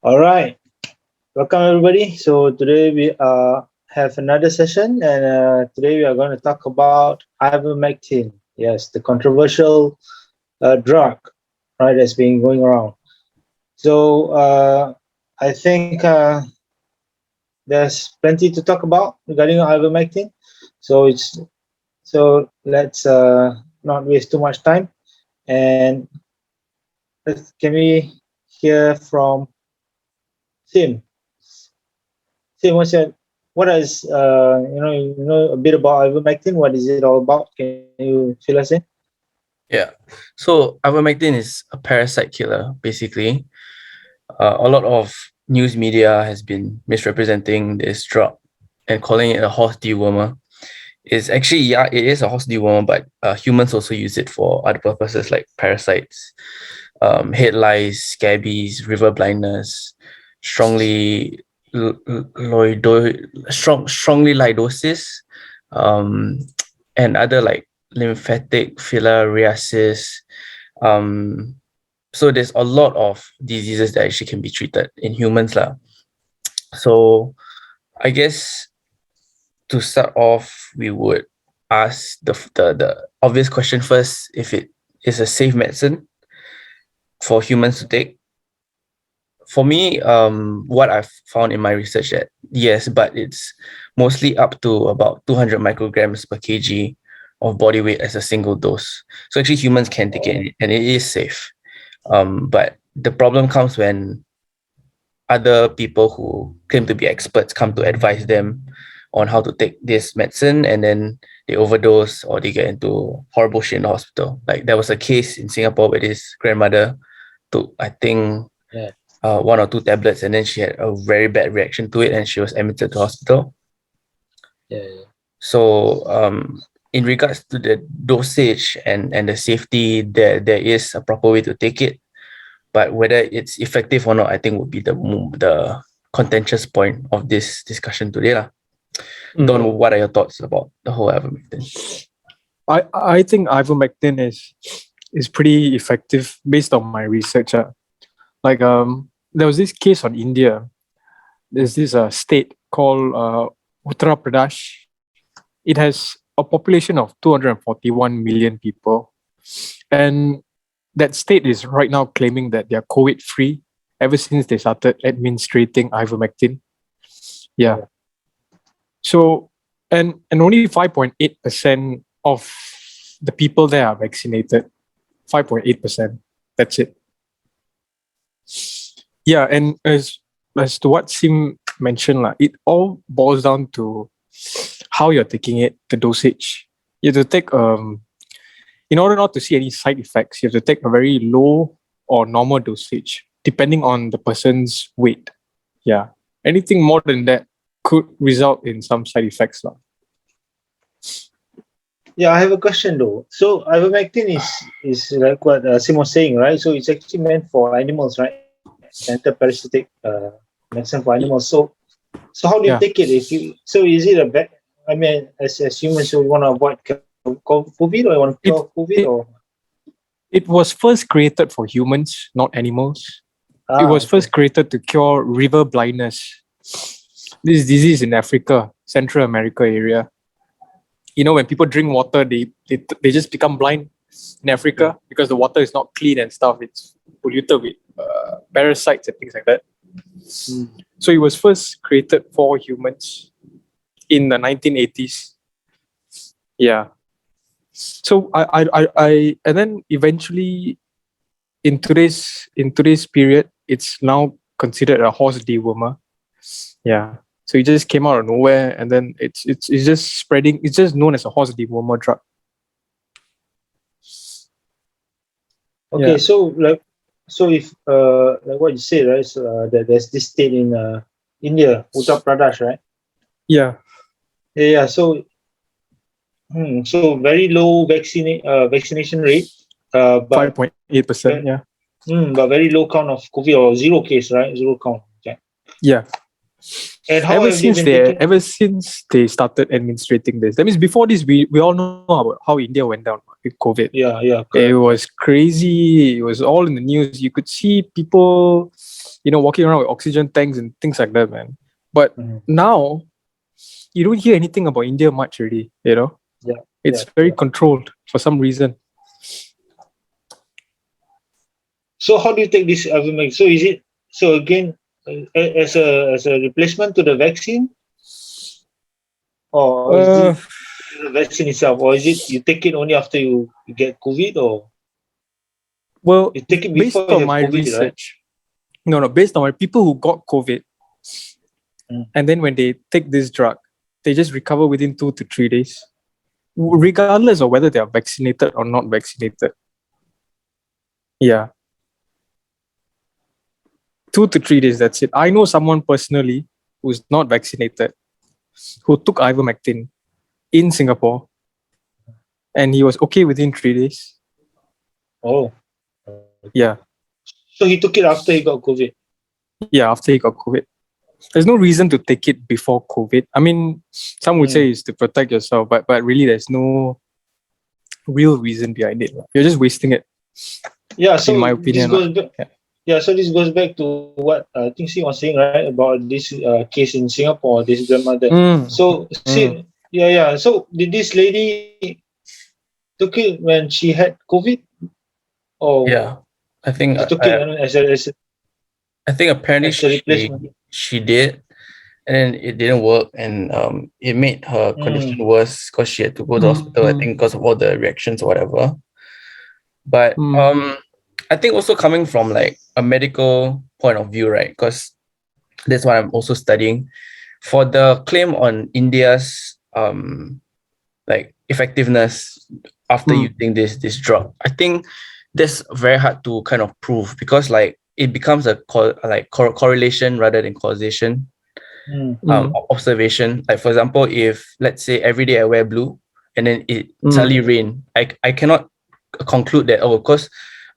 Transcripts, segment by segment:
All right, welcome everybody. So today we have another session, and today we are going to talk about ivermectin. Yes, the controversial drug, right? That's been going around. So I think there's plenty to talk about regarding ivermectin. So let's not waste too much time, and can we hear from Sim? Sim, what is a bit about ivermectin? What is it all about? Can you fill us in? Yeah. So ivermectin is a parasite killer, basically. A lot of news media has been misrepresenting this drug and calling it a horse dewormer. It's actually, yeah, it is a horse dewormer, but humans also use it for other purposes like parasites, head lice, scabies, river blindness, strongly strongly lidosis, um, and other like lymphatic filariasis. Um, so there's a lot of diseases that actually can be treated in humans lah. So I guess to start off, we would ask the obvious question first: if it is a safe medicine for humans to take. For me, what I've found in my research that yes, but it's mostly up to about 200 micrograms per kg of body weight as a single dose. So actually humans can take it and it is safe. But the problem comes when other people who claim to be experts come to advise them on how to take this medicine, and then they overdose or they get into horrible shit in the hospital. Like there was a case in Singapore where this grandmother took, I think, Yeah, one or two tablets, and then she had a very bad reaction to it and she was admitted to hospital. yeah. So in regards to the dosage and the safety, there is a proper way to take it, but whether it's effective or not, I think would be the contentious point of this discussion today lah. Don, what are your thoughts about the whole ivermectin? I think ivermectin is pretty effective based on my research. There was this case on India. There's this state called Uttar Pradesh. It has a population of 241 million people, and that state is right now claiming that they're COVID free ever since they started administrating ivermectin. Yeah. So and only 5.8% of the people there are vaccinated. 5.8%. That's it. Yeah, and as to what Sim mentioned, it all boils down to how you're taking it, the dosage. You have to take in order not to see any side effects, you have to take a very low or normal dosage, depending on the person's weight. Yeah. Anything more than that could result in some side effects. Yeah, I have a question though. So ivermectin is like what Sim was saying, right? So it's actually meant for animals, right? Anti-parasitic medicine for animals. So how do you take it? Is it a bad? I mean, as humans, we want to avoid COVID, or you want to cure COVID, or it was first created for humans, not animals. It was first created to cure river blindness. This disease in Africa, Central America area. You know, when people drink water, they just become blind in Africa because the water is not clean and stuff. It's polluted with parasites and things like that. So it was first created for humans in the 1980s. Yeah. So I and then eventually in today's period, it's now considered a horse dewormer. Yeah. So it just came out of nowhere, and then it's just spreading. It's just known as a horse dewormer drug. okay. Yeah. So if like what you said, right? So there's this state in India, Uttar Pradesh, right? Yeah. Yeah. So so very low vaccination rate. But 5.8%. Yeah. But very low count of COVID, or zero case, right? Zero count. Okay. Yeah. And how ever since they started administrating this, that means before this, we all know about how India went down with COVID. Yeah. Correct. It was crazy. It was all in the news. You could see people walking around with oxygen tanks and things like that, man. But Mhm. now you don't hear anything about India much already, Yeah. It's Yeah. very controlled for some reason. So how do you take this ivermectin? So is it again as a replacement to the vaccine, or is Uh, it the vaccine itself, or is it you take it only after you get COVID, or well, you take it based before you on have my COVID, right? research, no, based on my people who got COVID, Mm. and then when they take this drug, they just recover within 2 to 3 days, regardless of whether they are vaccinated or not vaccinated. Yeah, 2 to 3 days. That's it. I know someone personally who's not vaccinated who took ivermectin in Singapore, and he was okay within 3 days. Oh, Yeah, so he took it after he got COVID. yeah. After he got COVID, there's no reason to take it before COVID. I mean, some would say it's to protect yourself, but really, there's no real reason behind it. You're just wasting it, Yeah. in my So this opinion. goes back. Yeah. Yeah. So this goes back to what I think she was saying, right, about this case in Singapore, this grandmother. Mm, So mm. see, yeah. So did this lady took it when she had COVID, or Yeah, I think she took it I think apparently as a replacement? she did, and then it didn't work, and it made her Mm. condition worse because she had to go to the hospital. I think because of all the reactions or whatever. But I think also coming from like a medical point of view, right? Because that's what I'm also studying. For the claim on India's like effectiveness after using this drug, I think that's very hard to kind of prove because like it becomes a correlation rather than causation. Observation. Like for example, if let's say every day I wear blue and then it suddenly rain, I cannot conclude that, oh, because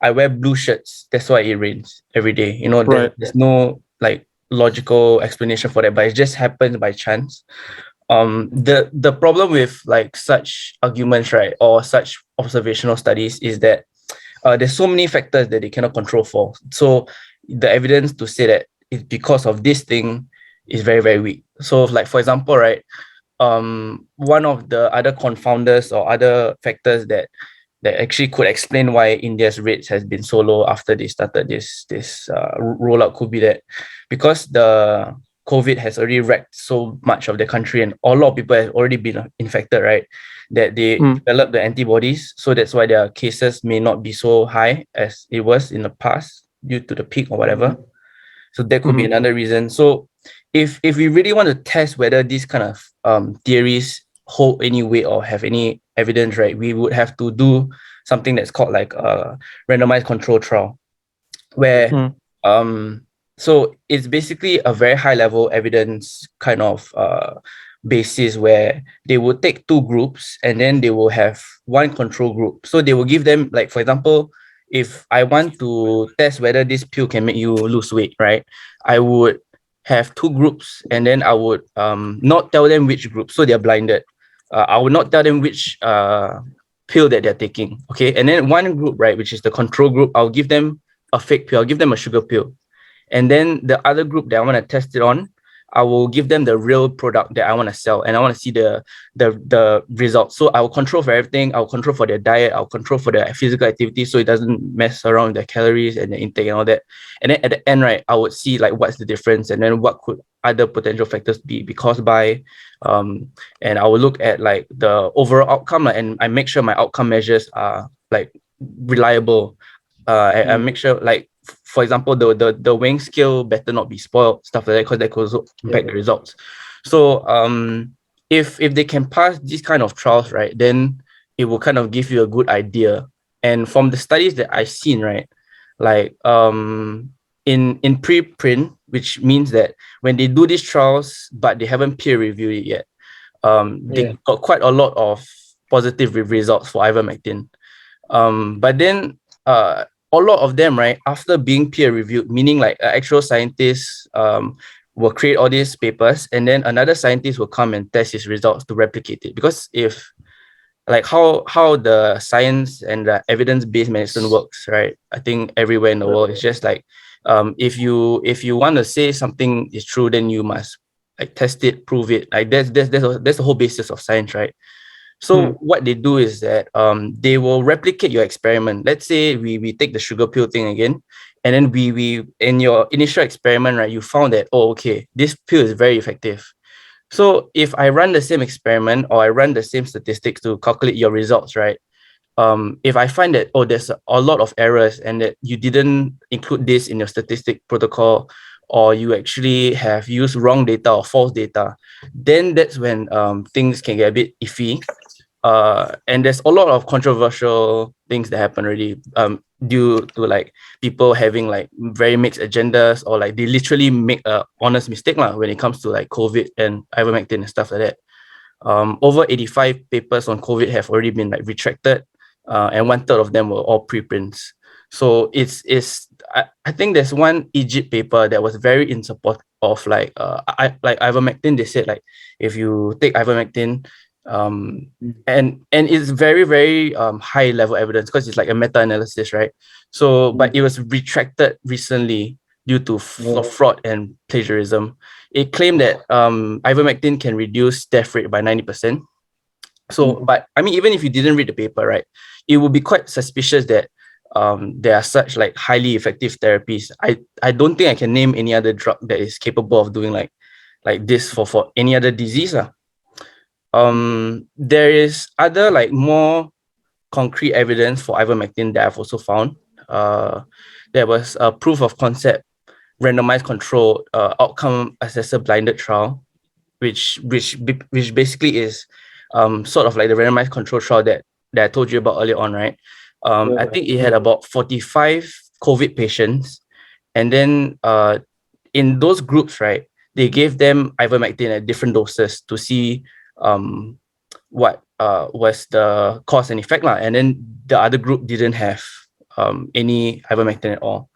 I wear blue shirts, that's why it rains every day. Right. There's no like logical explanation for that, but it just happens by chance. The problem with like such arguments, right, or such observational studies is that there's so many factors that they cannot control for. So the evidence to say that it's because of this thing is very, very weak. So like for example, right, one of the other confounders or other factors that actually could explain why India's rates has been so low after they started this rollout could be that because the COVID has already wrecked so much of the country and a lot of people have already been infected, right? That they develop the antibodies, so that's why their cases may not be so high as it was in the past due to the peak or whatever. So that could be another reason. So if we really want to test whether these kind of theories hold any weight or have any evidence, right, we would have to do something that's called like a randomized control trial, where so it's basically a very high level evidence kind of basis where they will take two groups and then they will have one control group. So they will give them, like for example, if I want to test whether this pill can make you lose weight, right, I would have two groups and then I would not tell them which group, so they're blinded. I would not tell them which pill that they're taking, okay? And then one group, right, which is the control group, I'll give them a fake pill, I'll give them a sugar pill. And then the other group that I want to test it on, I will give them the real product that I want to sell, and I want to see the results. So I will control for everything. I'll control for their diet. I'll control for their physical activity, so it doesn't mess around with their calories and the intake and all that. And then at the end, right, I would see like what's the difference, and then what could other potential factors be caused by. And I will look at like the overall outcome, and I make sure my outcome measures are like reliable. I make sure, like for example, the weighing scale better not be spoiled, stuff like that, because that could also impact the results. So if they can pass these kind of trials, right, then it will kind of give you a good idea. And from the studies that I've seen, right, like in preprint, which means that when they do these trials but they haven't peer reviewed it yet, they got quite a lot of positive results for ivermectin. But then a lot of them, right, after being peer reviewed, meaning like actual scientists will create all these papers, and then another scientist will come and test his results to replicate it. Because if like how the science and the evidence-based medicine works, right, I think everywhere in the world, it's just like If you want to say something is true, then you must like test it, prove it. Like that's the whole basis of science, right? So what they do is that they will replicate your experiment. Let's say we take the sugar pill thing again, and then we in your initial experiment, right, you found that, oh, okay, this pill is very effective. So if I run the same experiment or I run the same statistics to calculate your results, right? If I find that, oh, there's a lot of errors and that you didn't include this in your statistic protocol, or you actually have used wrong data or false data, then that's when things can get a bit iffy. And there's a lot of controversial things that happen already due to like people having like very mixed agendas, or like they literally make a honest mistake when it comes to like COVID and ivermectin and stuff like that. Over 85 papers on COVID have already been like retracted, and 1/3 of them were all preprints. So I think there's one Egypt paper that was very in support of like ivermectin. They said like if you take ivermectin, and it's very very high level evidence because it's like a meta-analysis, right? So but it was retracted recently due to fraud and plagiarism. It claimed that ivermectin can reduce death rate by 90%. So, but I mean, even if you didn't read the paper, right, it would be quite suspicious that there are such like highly effective therapies. I don't think I can name any other drug that is capable of doing like this for any other disease. There is other like more concrete evidence for ivermectin that I've also found. There was a proof of concept randomized controlled outcome assessor blinded trial, which basically is sort of like the randomized control trial that I told you about earlier on, right? I think it had about 45 COVID patients, and then in those groups, right, they gave them ivermectin at different doses to see what was the cause and effect, and then the other group didn't have any ivermectin at all.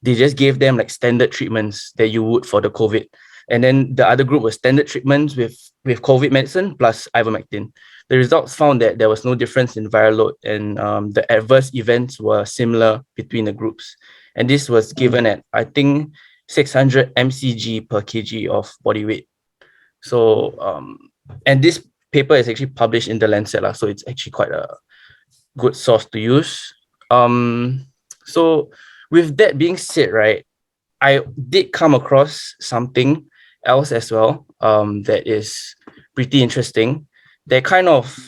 They just gave them like standard treatments that you would for the COVID. And then the other group was standard treatments with COVID medicine plus ivermectin. The results found that there was no difference in viral load, and the adverse events were similar between the groups. And this was given at, I think, 600 mcg per kg of body weight. So, and this paper is actually published in the Lancet, so it's actually quite a good source to use. So with that being said, right, I did come across something else as well that is pretty interesting, that kind of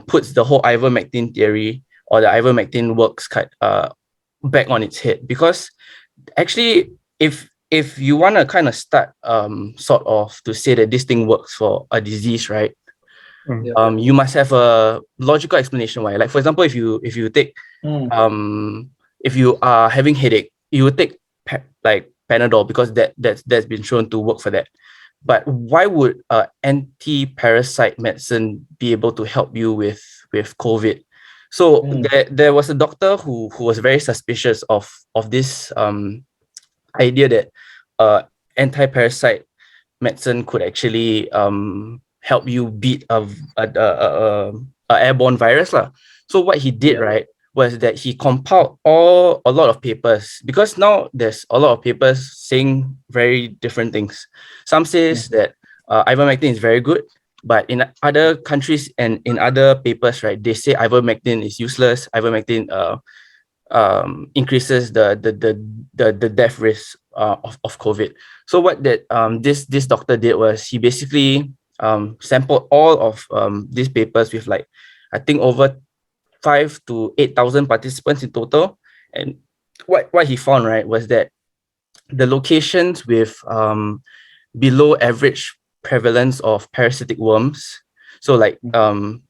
puts the whole ivermectin theory or the ivermectin works back on its head. Because actually, if you want to kind of start sort of to say that this thing works for a disease, right, you must have a logical explanation why. Like, for example, if you take if you are having headache, you would take like Panadol because that's been shown to work for that. But why would anti-parasite medicine be able to help you with COVID? So there was a doctor who was very suspicious of this idea that anti-parasite medicine could actually help you beat a airborne virus. So what he did, right, was that he compiled a lot of papers, because now there's a lot of papers saying very different things. Some says that ivermectin is very good, but in other countries and in other papers, right, they say ivermectin is useless. Ivermectin increases the death risk of COVID. So what that this doctor did was he basically sampled all of these papers with like, I think, over 5,000 to 8,000 participants in total. And what he found, right, was that the locations with below average prevalence of parasitic worms, so like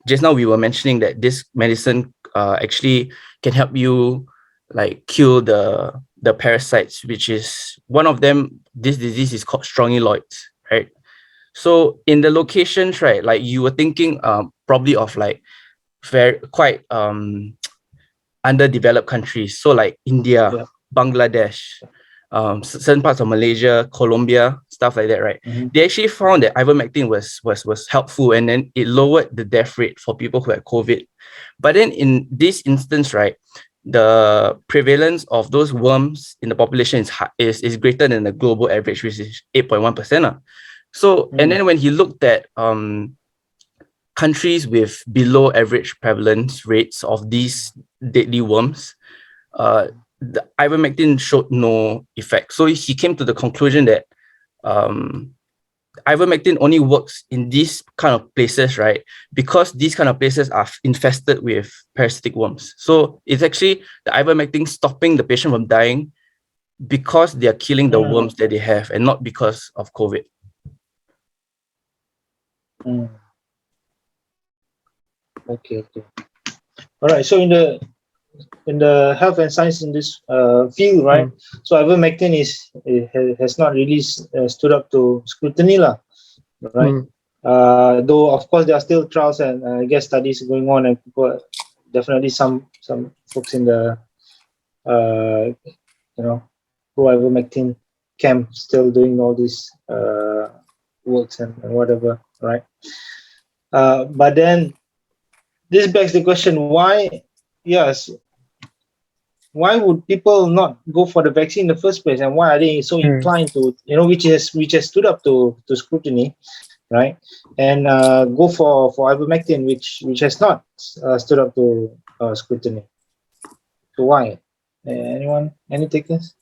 just now we were mentioning that this medicine actually can help you like kill the parasites, which is one of them. This disease is called strongyloids, right? So in the locations, right, like you were thinking probably of like quite underdeveloped countries, so like India, Bangladesh, certain parts of Malaysia, Colombia, stuff like that, right? They actually found that ivermectin was helpful, and then it lowered the death rate for people who had COVID. But then in this instance, right, the prevalence of those worms in the population is greater than the global average, which is 8.1%. So, and then when he looked at countries with below average prevalence rates of these deadly worms, the ivermectin showed no effect. So he came to the conclusion that ivermectin only works in these kind of places, right? Because these kind of places are infested with parasitic worms. So it's actually the ivermectin stopping the patient from dying because they are killing the worms that they have and not because of COVID. Okay. All right. So in the health and science in this field, right? So ivermectin has not really stood up to scrutiny, right? Though of course there are still trials and I guess studies going on, and people definitely some folks in the pro ivermectin camp still doing all these works and whatever, right? But then this begs the question: why would people not go for the vaccine in the first place, and why are they so inclined to, which has stood up to scrutiny, right? And go for ivermectin, which has not stood up to scrutiny. So why? Any takers?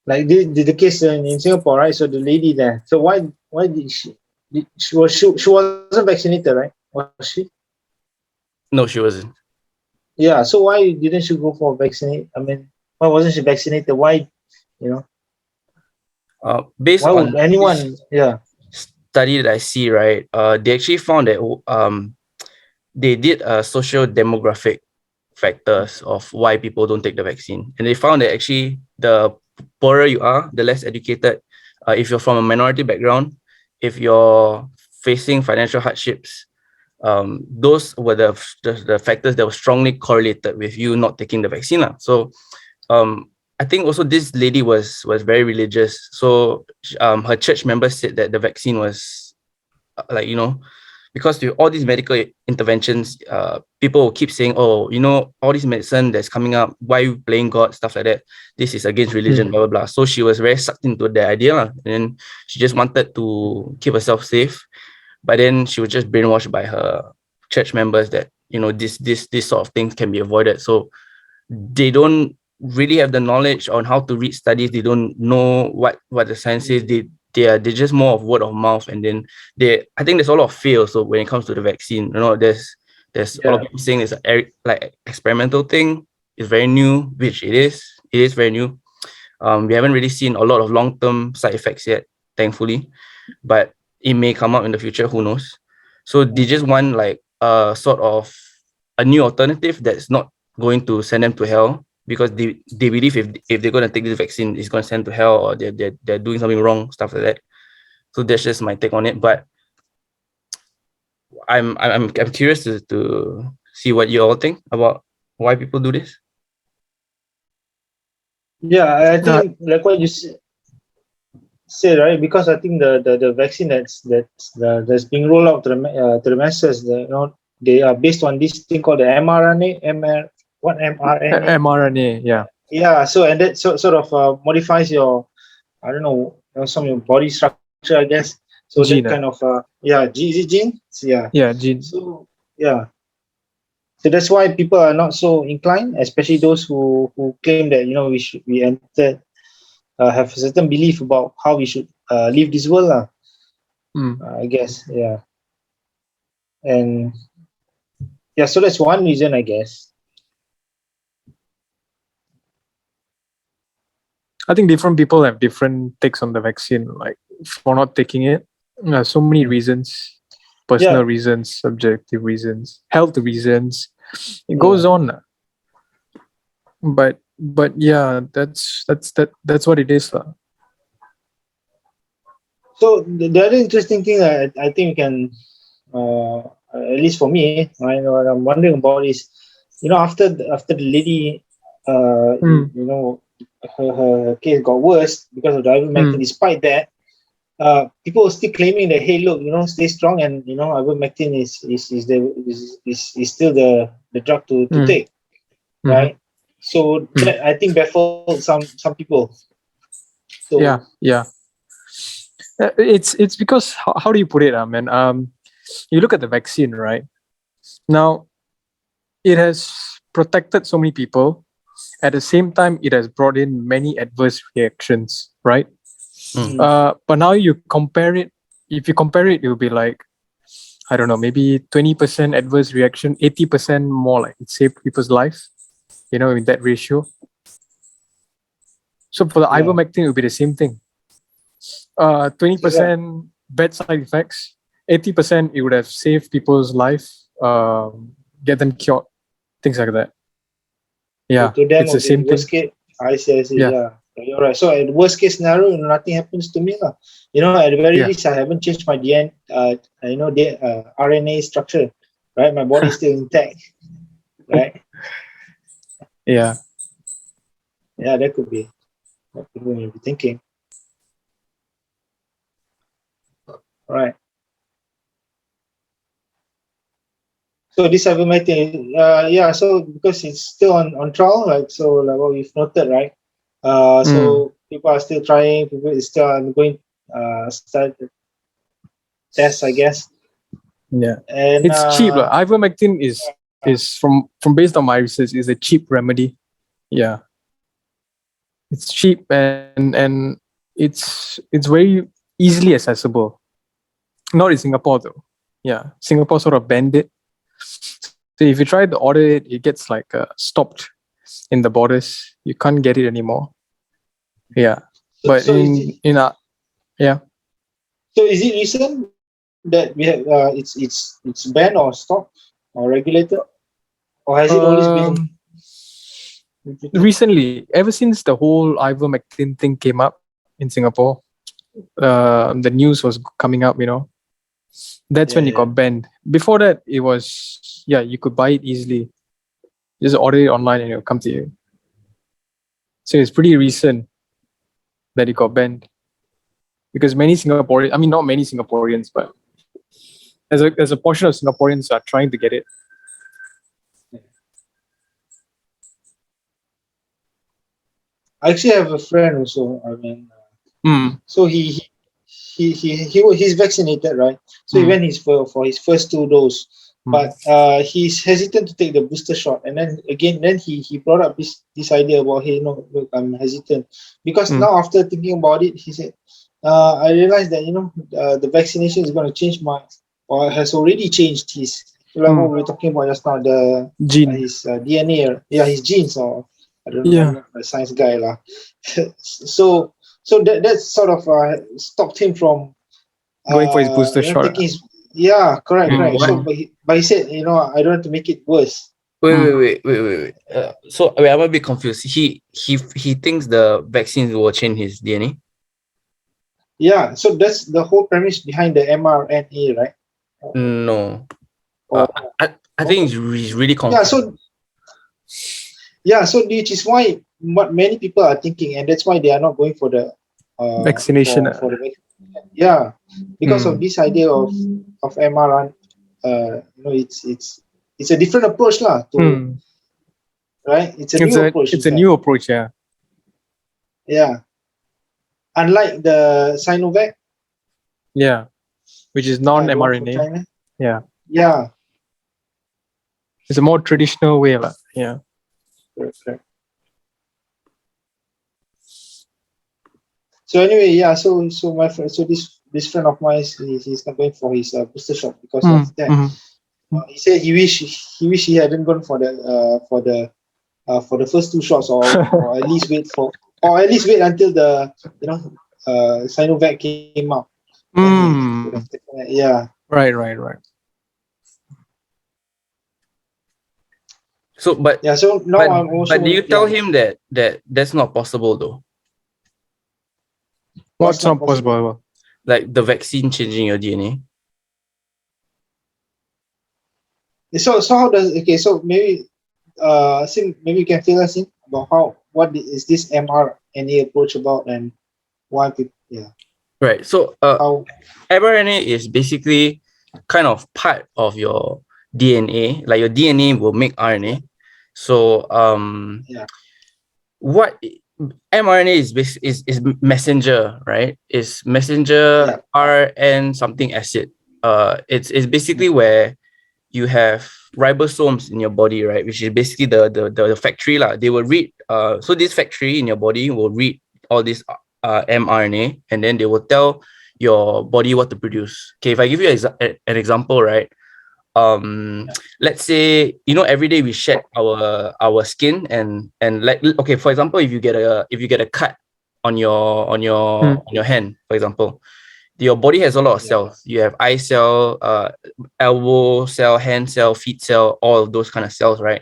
Like the case in Singapore, right? So the lady there. So why did she wasn't vaccinated, right? Was she? No, she wasn't. Yeah. So why didn't she go for vaccinate? I mean, why wasn't she vaccinated? Why, based why on would anyone? Yeah. Study that I see, right? They actually found that they did social demographic factors of why people don't take the vaccine, and they found that actually the poorer you are, the less educated. If you're from a minority background, if you're facing financial hardships, those were the factors that were strongly correlated with you not taking the vaccine. So I think also this lady was very religious. So her church members said that the vaccine was because with all these medical interventions, people will keep saying, oh, all this medicine that's coming up, why are you playing God, stuff like that. This is against religion, blah, blah, blah. So she was very sucked into the idea. And then she just wanted to keep herself safe. But then she was just brainwashed by her church members that, this sort of things can be avoided. So they don't really have the knowledge on how to read studies. They don't know what the science is. They're just more of word of mouth, and then I think there's a lot of fear. So when it comes to the vaccine, there's a lot of people saying it's like experimental thing. It's very new, which it is. It is very new. We haven't really seen a lot of long-term side effects yet, thankfully, but it may come out in the future. Who knows? So they just want like a sort of a new alternative that's not going to send them to hell, because they believe if they're going to take this vaccine, it's going to send to hell, or they're doing something wrong, stuff like that. So that's just my take on it. But I'm curious to see what you all think about why people do this. Yeah, I think like what you said, right? Because I think the vaccine that's being rolled out to the masses, they are based on this thing called the mRNA. mRNA, yeah. Yeah, so and that sort of modifies your, I don't know, some of your body structure, I guess. So Gene, that kind of is it gene? Yeah, gene. So yeah. So that's why people are not so inclined, especially those who claim that we entered have a certain belief about how we should live this world, I guess. Yeah. And yeah, so that's one reason, I guess. I think different people have different takes on the vaccine, like for not taking it. So many reasons, personal reasons, subjective reasons, health reasons. It goes on. But yeah, that's what it is. So the other interesting thing I think we can, at least for me, what I'm wondering about is, after the lady, her case got worse because of the ivermectin. Despite that, people are still claiming that, hey, look, stay strong, and ivermectin is still the drug to take, right? So that, I think, baffled some people. So yeah. It's because how do you put it, man? You look at the vaccine, right? Now, it has protected so many people. At the same time, it has brought in many adverse reactions, right? But now you compare it. If you compare it, it will be like, I don't know, maybe 20% adverse reaction, 80% more like it saved people's life, in that ratio. So for the ivermectin, it will be the same thing. 20% bad side effects, 80% it would have saved people's life, get them cured, things like that. Yeah, to them, it's the same thing. worst case, I see. Yeah. You're right. So at worst case scenario, nothing happens to me, lah. At the very least, I haven't changed my DNA, the RNA structure, right? My body is still intact, right? Yeah. Yeah, that could be what people may be thinking. Right. So this ivermectin, so because it's still on trial, right? So like what we've noted, right? So people are still trying. People is still undergoing start tests, I guess. Yeah, and it's cheap. Ivermectin is from based on my research, is a cheap remedy. Yeah, it's cheap and it's very easily accessible. Not in Singapore though. Yeah, Singapore sort of banned it. So if you try to order it, it gets like stopped in the borders. You can't get it anymore. Yeah, but So yeah. So is it recent that we have it's banned or stopped or regulated, or has it always been? Recently, ever since the whole ivermectin thing came up in Singapore, the news was coming up, that's when it got banned. Before that, it was, you could buy it easily. Just order it online and it'll come to you. So it's pretty recent that it got banned. Because many Singaporeans, I mean, not many Singaporeans, but there's a portion of Singaporeans are trying to get it. I actually have a friend also. I mean, so he's vaccinated, right? So he went for his first 2 doses, but he's hesitant to take the booster shot. And then again, he brought up this idea about, hey, no, look, I'm hesitant because now after thinking about it, he said, I realized that the vaccination is going to change or has already changed his, like what we were talking about just now, the his DNA, his genes, or I don't know, I'm not a science guy lah. So that sort of stopped him from going for his booster shot. Correct. So, but he said, I don't want to make it worse. Wait. So I'm a bit confused. He thinks the vaccines will change his DNA. Yeah, so that's the whole premise behind the mRNA, right? No. I think he's really confused. So which is why what many people are thinking, and that's why they are not going for the vaccination. Because of this idea of mRNA. It's a different approach lah. Right? It's a new approach. It's a new approach, yeah. Yeah. Unlike the Sinovac. Yeah. Which is non-mRNA. Yeah. Yeah. It's a more traditional way, lah. Yeah. Correct. So anyway, so my friend, this friend of mine, he's not going for his booster shot because of that. He said he wish he hadn't gone for the first 2 shots, or at least wait until the Sinovac came out. Yeah. Right. So, but so now I'm also. But do you tell him that that's not possible though? What's not possible? Like the vaccine changing your DNA. So how does so maybe maybe you can fill us in about what is this mRNA approach about and why people Right. So How? mRNA is basically kind of part of your DNA. Like your DNA will make RNA. So Yeah. what mRNA is messenger, right? Is messenger Yeah. RN something acid. It's basically where you have ribosomes in your body, right? Which is basically the factory lah. They will read. So this factory in your body will read all this mRNA, and then they will tell your body what to produce. Okay, if I give you an example, right? um let's say, every day we shed our skin, and like, okay, for example, if you get a cut on your hand, for example, your body has a lot of Yeah. cells. You have eye cell, elbow cell, hand cell, feet cell, all of those kind of cells, right?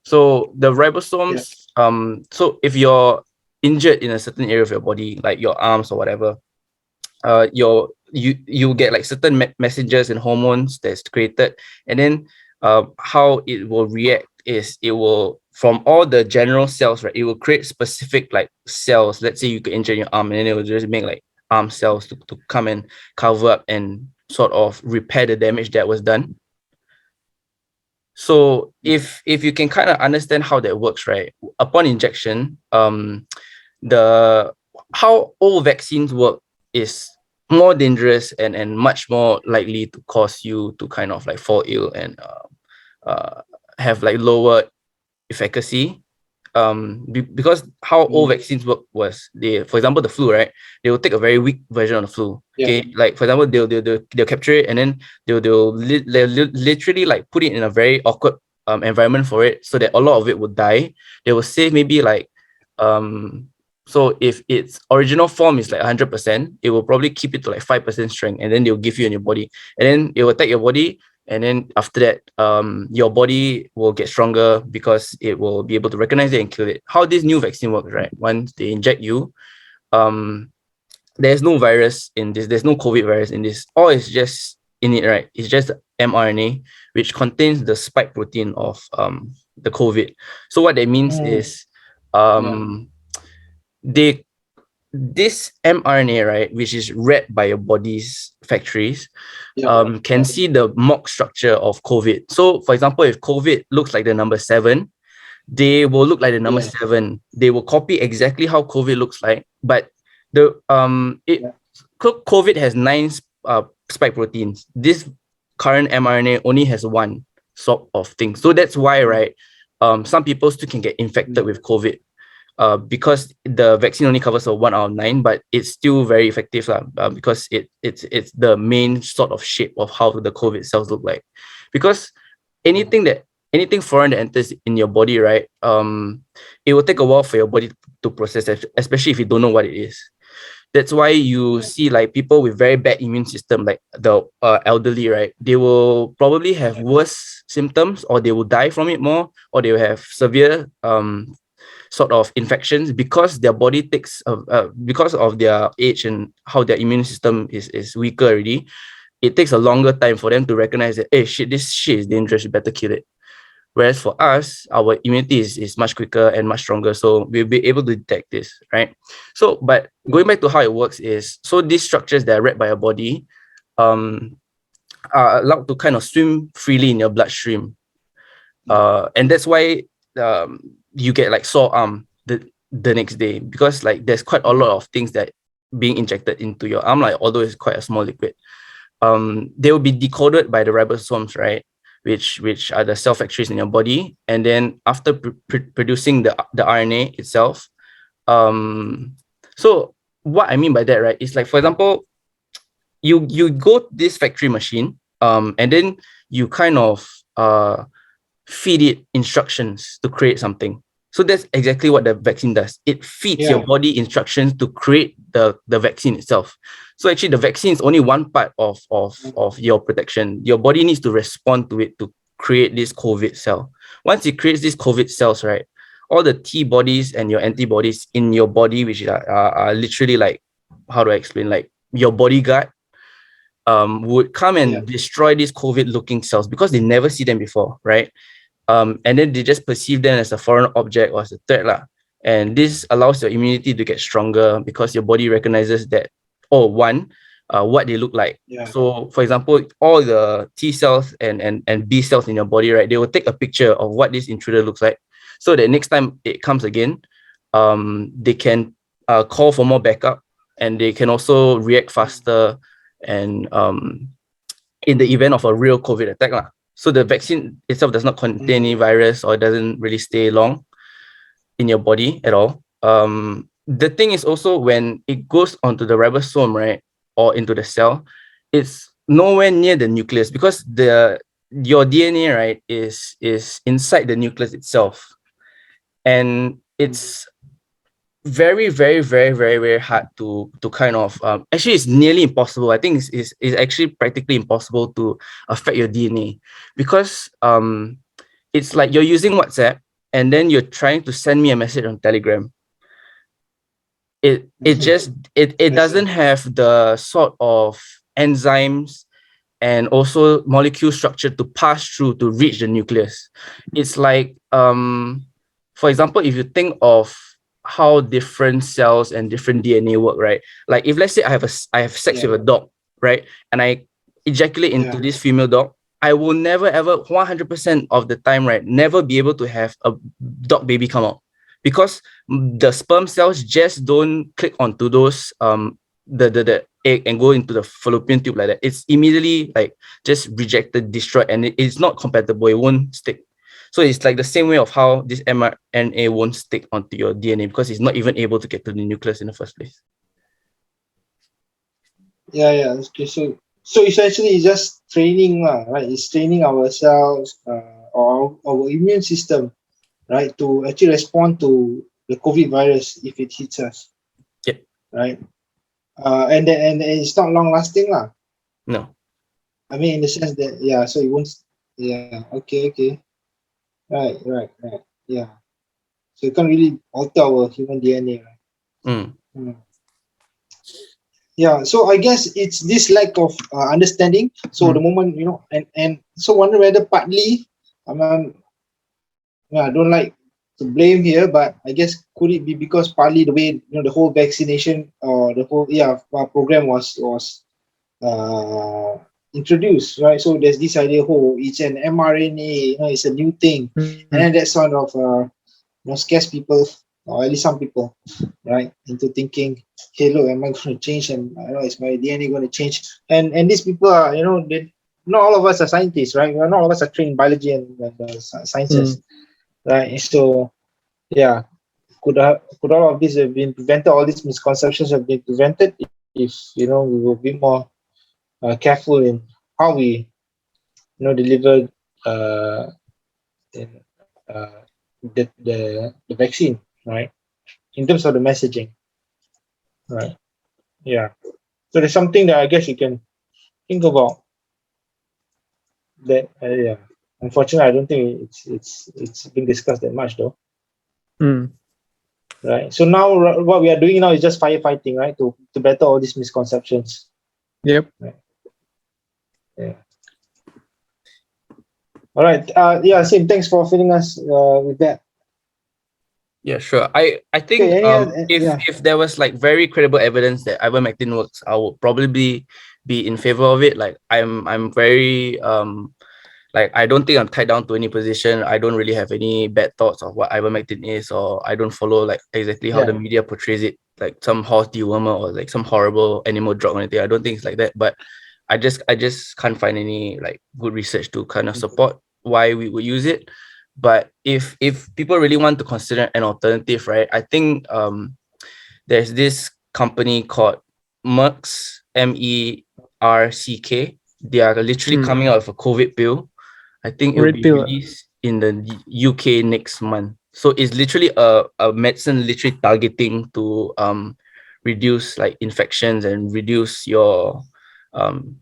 So the Yeah. ribosomes, so if you're injured in a certain area of your body, like your arms or whatever, you get like certain messengers and hormones that's created, and then how it will react is, it will, from all the general cells, right, it will create specific like cells. Let's say you could injure your arm, and then it will just make like arm cells to come and cover up and sort of repair the damage that was done. So if you can kind of understand how that works, right, upon injection, the how all vaccines work is more dangerous and much more likely to cause you to kind of like fall ill and have like lower efficacy. Because how all vaccines work was, they, for example, the flu, right, they will take a very weak version of the flu. Yeah. Okay, like for example, they'll capture it, and then they'll literally like put it in a very awkward environment for it, so that a lot of it would die. They will say maybe like, so if its original form is like 100%, it will probably keep it to like 5% strength, and then they'll give you in your body, and then it will attack your body, and then after that, your body will get stronger because it will be able to recognize it and kill it. How this new vaccine works, right? Once they inject you, um, there's no virus in this. There's no COVID virus in this. All is just in it, right? It's just mRNA, which contains the spike protein of the COVID. So what that means is, um, they this mRNA, right, which is read by your body's factories, can see the mock structure of COVID. So, for example, if COVID looks like the number 7, they will look like the number 7. They will copy exactly how COVID looks like, but COVID has 9 spike proteins. This current mRNA only has 1 sort of thing. So that's why, right, some people still can get infected with COVID. Because the vaccine only covers a 1 out of 9, but it's still very effective, because it's the main sort of shape of how the COVID cells look like. Because anything foreign that enters in your body, right, it will take a while for your body to process it, especially if you don't know what it is. That's why you see like people with very bad immune system, like the elderly, right, they will probably have worse symptoms, or they will die from it more, or they will have severe sort of infections, because their body takes because of their age and how their immune system is weaker already. It takes a longer time for them to recognize that, hey, shit, this shit is dangerous, you better kill it. Whereas for us, our immunity is much quicker and much stronger, so we'll be able to detect this, right? So, but going back to how it works is, so these structures that are read by your body are allowed to kind of swim freely in your bloodstream, and that's why you get like sore arm the next day, because like there's quite a lot of things that being injected into your arm, like although it's quite a small liquid. They will be decoded by the ribosomes, right, which are the cell factories in your body, and then after producing the RNA itself. So what I mean by that, right, is like, for example, you go to this factory machine, and then you kind of feed it instructions to create something. So that's exactly what the vaccine does. It feeds your body instructions to create the vaccine itself. So actually, the vaccine is only one part of your protection. Your body needs to respond to it to create this COVID cell. Once it creates these COVID cells, right, all the T bodies and your antibodies in your body, which are literally like, how do I explain? Like your bodyguard, would come and destroy these COVID-looking cells because they never see them before, right? And then they just perceive them as a foreign object or as a threat, lah. And this allows your immunity to get stronger because your body recognizes that what they look like. Yeah. So for example, all the T cells and B cells in your body, right, they will take a picture of what this intruder looks like, so that next time it comes again, they can call for more backup, and they can also react faster, and in the event of a real COVID attack lah. So the vaccine itself does not contain any virus, or doesn't really stay long in your body at all. The thing is also, when it goes onto the ribosome, right, or into the cell, it's nowhere near the nucleus, because your DNA, right, is inside the nucleus itself, and it's very, very, very, very, very hard to kind of actually, it's nearly impossible. I think it's actually practically impossible to affect your DNA, because it's like you're using WhatsApp, and then you're trying to send me a message on Telegram. It doesn't have the sort of enzymes and also molecule structure to pass through to reach the nucleus. It's like, for example, if you think of how different cells and different DNA work, right? Like, if let's say I have sex with a dog, right, and I ejaculate into this female dog, I will never ever 100% of the time, right, never be able to have a dog baby come out, because the sperm cells just don't click onto those the egg and go into the fallopian tube like that. It's immediately like just rejected, destroyed, and it's not compatible. It won't stick. So it's like the same way of how this mRNA won't stick onto your DNA, because it's not even able to get to the nucleus in the first place. Yeah. Okay. So essentially, it's just training, right? It's training ourselves, or our immune system, right, to actually respond to the COVID virus if it hits us. Yep. Right. And it's not long lasting, lah. No. I mean, in the sense that so it won't. Yeah. Okay. Right. Yeah. So you can't really alter our human DNA, right? Yeah. So I guess it's this lack of understanding. So the moment, and so wonder whether partly, I don't like to blame here, but I guess could it be because partly the way the whole vaccination or the whole program was introduced, right? So there's this idea, it's an mRNA, it's a new thing, and then that sort of scares people, or at least some people, right, into thinking, hey, look, am I going to change? And is my DNA going to change? And these people are, not all of us are scientists, right? Not all of us are trained in biology and sciences, right? So, could all of this have been prevented? All these misconceptions have been prevented if we will be more careful in how we deliver the vaccine, right, in terms of the messaging, right? So there's something that I guess you can think about that. Unfortunately, I don't think it's been discussed that much, though. Right. So now what we are doing now is just firefighting, right, to battle all these misconceptions. Yep. Right. Yeah. All right. Sim, thanks for filling us with that. Yeah, sure. I think if there was like very credible evidence that ivermectin works, I would probably be in favor of it. Like I'm very like, I don't think I'm tied down to any position. I don't really have any bad thoughts of what ivermectin is, or I don't follow like exactly how the media portrays it, like some horse dewormer or like some horrible animal drug or anything. I don't think it's like that, but I just can't find any like good research to kind of support why we would use it. But if people really want to consider an alternative, right, I think there's this company called Merck's, MERCK. They are literally coming out with a COVID pill. I think it will be released in the UK next month. So it's literally a medicine literally targeting to reduce like infections and reduce your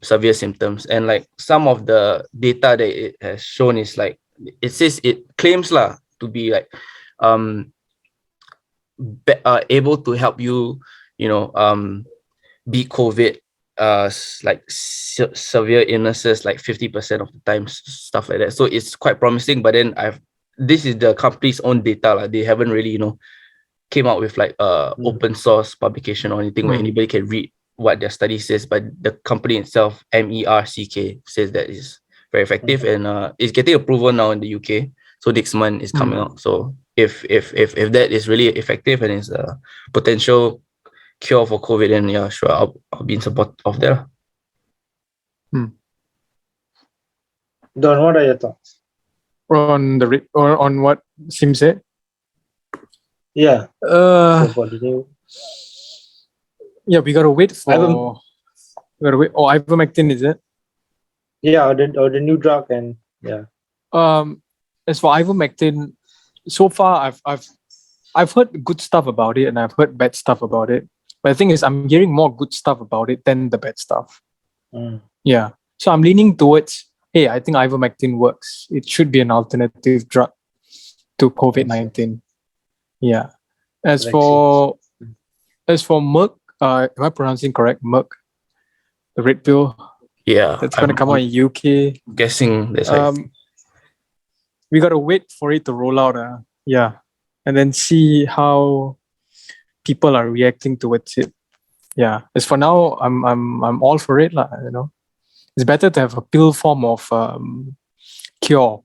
severe symptoms. And like some of the data that it has shown is like, it claims to be like able to help you beat COVID, like severe illnesses like 50% of the time, stuff like that. So it's quite promising. But then this is the company's own data, they haven't really came out with like open source publication or anything where anybody can read what their study says, but the company itself, MERCK, says that is very effective and it's getting approval now in the UK. So next month is coming out. So if that is really effective and is a potential cure for COVID, then yeah, sure, I'll be in support of that. Don, what are your thoughts? On or on what Sim said? Yeah. So for the new, yeah, we gotta wait for. We gotta wait. Oh, ivermectin, is it? Yeah, or the new drug, and yeah. As for ivermectin, so far I've heard good stuff about it and I've heard bad stuff about it. But the thing is, I'm hearing more good stuff about it than the bad stuff. Yeah, so I'm leaning towards, hey, I think ivermectin works. It should be an alternative drug to COVID-19. Yeah. As for Merck, am I pronouncing correct? Merck, the red pill. Yeah, That's going to come out in UK. Guessing there's we got to wait for it to roll out. Yeah, and then see how people are reacting towards it. Yeah, as for now, I'm all for it, lah. You know, it's better to have a pill form of cure.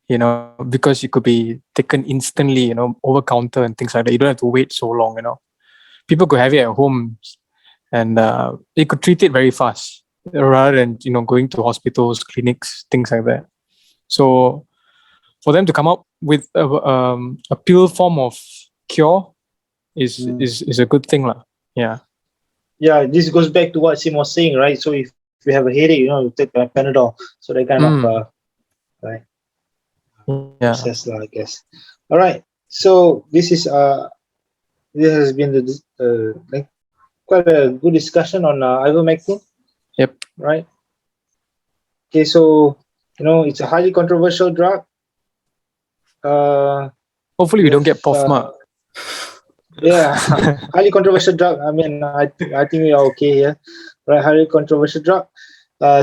You know, because it could be taken instantly. You know, over counter and things like that. You don't have to wait so long. You know, people could have it at home, and they could treat it very fast rather than going to hospitals, clinics, things like that. So for them to come up with a pill form of cure is a good thing, lah. Yeah. Yeah, this goes back to what Sim was saying, right? So if you have a headache, you take Panadol. So that kind of right. Yeah. Process, I guess. All right. So this has been the quite a good discussion on ivermectin. Yep. Right. Okay, so it's a highly controversial drug. Hopefully we don't get POFMA. Yeah, highly controversial drug. I mean, I think we are okay here, right? Highly controversial drug.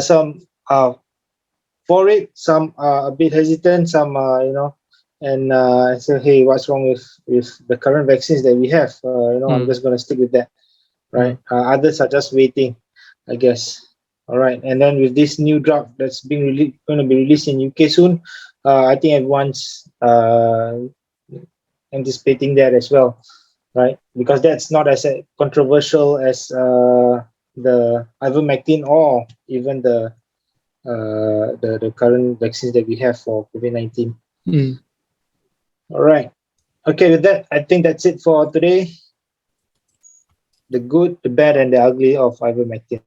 Some for it, some are a bit hesitant. Some and say, hey, what's wrong with the current vaccines that we have? I'm just gonna stick with that, right? Others are just waiting, I guess. All right, and then with this new drug that's going to be released in UK soon, I think everyone's anticipating that as well, right? Because that's not as controversial as the ivermectin or even the current vaccines that we have for COVID-19. All right. Okay, with that, I think that's it for today. The good, the bad, and the ugly of ivermectin.